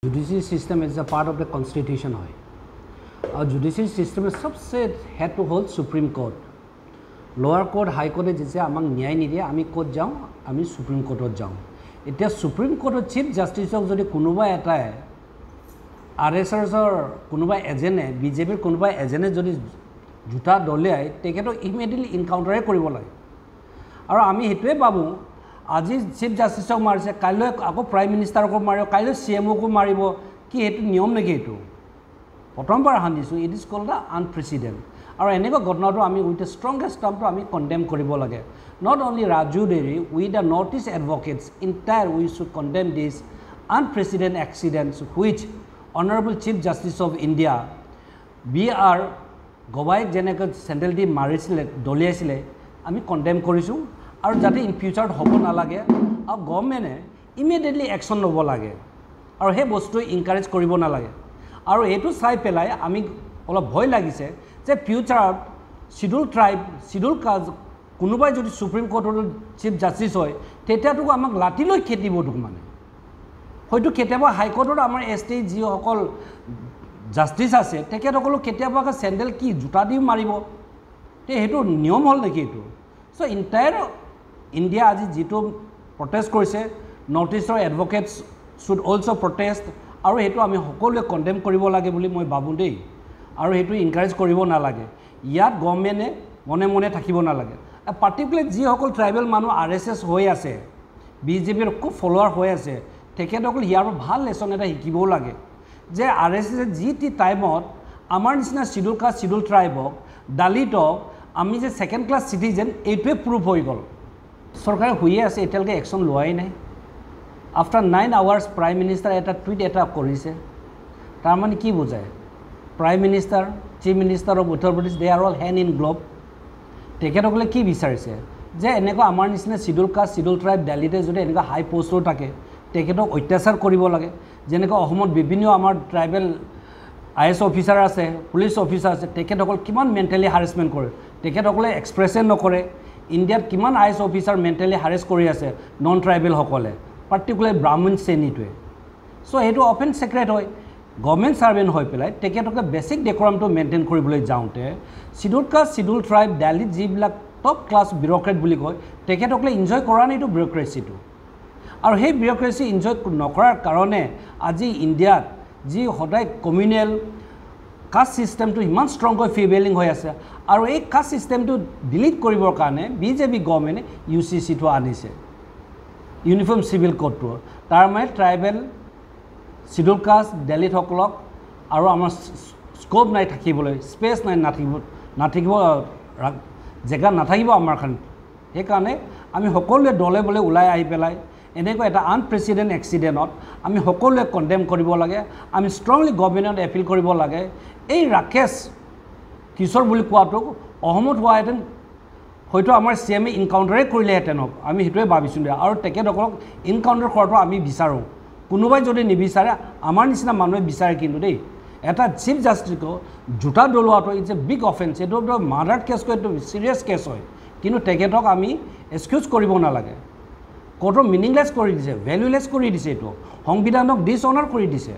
Judicial system is a part of the constitution. Our judicial system is सबसे head to hold Supreme Court. Lower court, high court जैसे आमंग न्याय निदिया आमी court जाऊँ, आमी Supreme Court जाऊँ. इतना Supreme Court Chief Justice of जो कुनुबा ऐता है, RSS और कुनुबा एजेंट है, BJP कुनुबा एजेंट है जो जुटा डोले आए, तेके तो immediately encounter है कोई बोला है. और आमी हितवे बाबू আজি চিফ জাস্টিসক মাৰিছে কাইলৈ আকৌ প্ৰাইম মিনিষ্টাৰক মাৰিব কাইলৈ সিএমওক মাৰিব কি এটো নিয়ম নেকি এটো প্ৰথমবাৰ হান্দিছো ইট ইজ কল্ড দা আনপ্ৰেসিডেন্ট আৰু এনেকুৱা ঘটনাটো আমি উইথ ষ্ট্ৰংগেষ্ট টাৰ্মটো আমি কন্ডেম কৰিব লাগে not only Raju Deori with the north east advocates entire we should condemn this unprecedented accidents which honourable chief justice of India B R Gavai যেনেকৈ চেন্ট্ৰেল দি মাৰিছিলে দলিয়াইছিলে আমি কন্ডেম কৰিছো আৰু যাতে ইন ফিউচাৰ হ'ব না লাগে আৰু গভৰ্নমেণ্টে ইমিডিয়েটলি একশন ল'ব লাগে আৰু হে বস্তু ইনকাৰেজ কৰিব না লাগে আৰু এটো চাই পেলাই আমি অলপ ভয় লাগিছে যে ফিউচাৰত শিডিউল ট্ৰাইব শিডিউল কাষ্ট কোনোবাই যদি সুপ্ৰিম কোৰ্টৰ চিফ জাস্টিস হয় তেতিয়াটো আমাক লাঠি লৈ খেদিব দুক মানে হয়তো কেতিয়াবা হাই কোৰ্টৰ আমাৰ এসটি জি সকল জাস্টিস আছে তেখেতসকলক কেতিয়াবা চেন্ডেল কি জুতা দি মাৰিব তে হেতু নিয়ম হল নেকি এটো সো এন্টায়াৰ India আজি যেটো প্ৰটেষ্ট কৰিছে নৰ্থ ইষ্টৰ এডভোকেটস শুড অলসো প্ৰটেষ্ট আৰু হেতু আমি সকলোৱে কন্ডেম কৰিব লাগে বুলি মই ভাবো দেই আৰু হেতু ইনকাৰেজ কৰিব না লাগে ইয়াত গভৰ্নমেণ্টে মনে মনে থাকিব না লাগে পাৰ্টিকুলাৰ যি সকল ট্ৰাইবেল মানুহ আৰএসএস হৈ আছে বিজেপিৰ খুব ফলোৱাৰ হৈ আছে তেখেতসকল ইয়াৰ ভাল লেসন এটা শিকিবও লাগে যে আৰএসএস যি টি টাইমত আমাৰ নিচিনা শিডিউল কাষ্ট শিডিউল ট্ৰাইবক দালিতক আমি যে সেকেন্ড ক্লাস সিটিজেন এইটোৱে প্ৰুফ হৈ গল সৰকাৰ হুয়ে আছে এতিয়ালকে একশন লোৱাই নাই আফটাৰ 9 আওয়াৰ্স প্ৰাইম মিনিস্টাৰ এটা টুইট এটা কৰিছে তাৰ মানে কি বুজায় prime minister chief minister of Uttar Pradesh they are all hand in glove তেখেতসকলে কি বিচাৰিছে যে এনেকুৱা আমাৰ নিচিনা শিডিউল কাষ্ট শিডিউল ট্ৰাইব দিল্লীতে যদি এনেকুৱা হাই পোস্টৰ থাকে তেখেতক অত্যাচাৰ কৰিব লাগে যেনেকৈ অসমত বিভিন্ন আমাৰ ট্ৰাইবেল আইএস অফিসাৰ আছে পুলিশ অফিসাৰ আছে তেখেতসকল কিমান মেন্টালি হাৰাসমেন্ট কৰে তেখেতসকলে এক্সপ্ৰেছন নকৰে ইন্ডিয়াত কিমান আইএস অফিসাৰ মেন্টালি হাৰেস কৰি আছে নন ট্ৰাইবেল সকলে পাৰ্টিকুলাৰ ব্ৰাহ্মণ শ্ৰেণীটোৱে সো এটো অপেন সিক্ৰেট হয় গভৰ্নমেণ্ট সাৰ্ভেন্ট হৈ পেলাই তেখেতসকলে বেসিক ডেকোৰামটো মেইনটেইন কৰিবলৈ যাওঁতে শিডিউল কাষ্ট শিডিউল ট্ৰাইব দিল্লীত যিবিলাক টপ ক্লাছ বিউৰোক্ৰেট বুলি কয় তেখেতসকলে এনজয় কৰা নাইটো বিউৰোক্ৰেচিটো আৰু সেই বিউৰোক্ৰেচি এনজয় নকৰাৰ কাৰণে আজি ইণ্ডিয়াত যি সদায় কমিউনেল কাষ্ট সিস্টেমটো ইমান ষ্ট্ৰংকৈ ফিবেলিং হৈ আছে আৰু এই কাষ্ট সিস্টেমটো ডিলিট কৰিবৰ কাৰণে বিজেপি গভৰ্নমেণ্টে ইউসিসিটো আনিছে ইউনিফৰ্ম সিভিল কোডটো তাৰ মানে ট্ৰাইবেল শিডিউল কাষ্ট দিল্লীত সকলক আৰু আমাৰ স্কোপ নাই থাকিবলৈ স্পেচ নাই নাথাকিব জেগা নাথাকিব আমাৰ খান সেইকাৰণে আমি সকলোৱে দলে বলে ওলাই আহি পেলাই এনেকুৱা এটা আনপ্ৰেসিডেন্ট এক্সিডেন্টত আমি সকলোৱে কন্ডেম কৰিব লাগে আমি ষ্ট্ৰংলি গভৰ্নমেণ্টত এপিল কৰিব লাগে এই ৰাকেশ কিশোৰ বুলি কোৱাটো অহমত হোৱাহেঁতেন হয়তো আমাৰ সিএমএ ইনকাউন্টাৰে কৰিলেহেঁতেন আমি হেতুৱে ভাবিছোঁ আৰু তেখেতসকলক ইনকাউন্টাৰ কৰাটো আমি বিচাৰোঁ কোনোবাই যদি নিবিচাৰে আমাৰ নিচিনা মানুহে বিচাৰে কিন্তু দেই এটা চিফ জাষ্টিছক জোতা দলোৱাটো ইটছ এ বিগ অফেন্স এইটো মাৰ্ডাৰ কেছকৈ এইটো চিৰিয়াছ কেছ হয় কিন্তু তেখেতক আমি এক্সকিউজ কৰিব নালাগে কোৰ্টৰ মিনিংলেছ কৰি দিছে ভ্যালুলেছ কৰি দিছে এইটো সংবিধানক ডিসঅনাৰ কৰি দিছে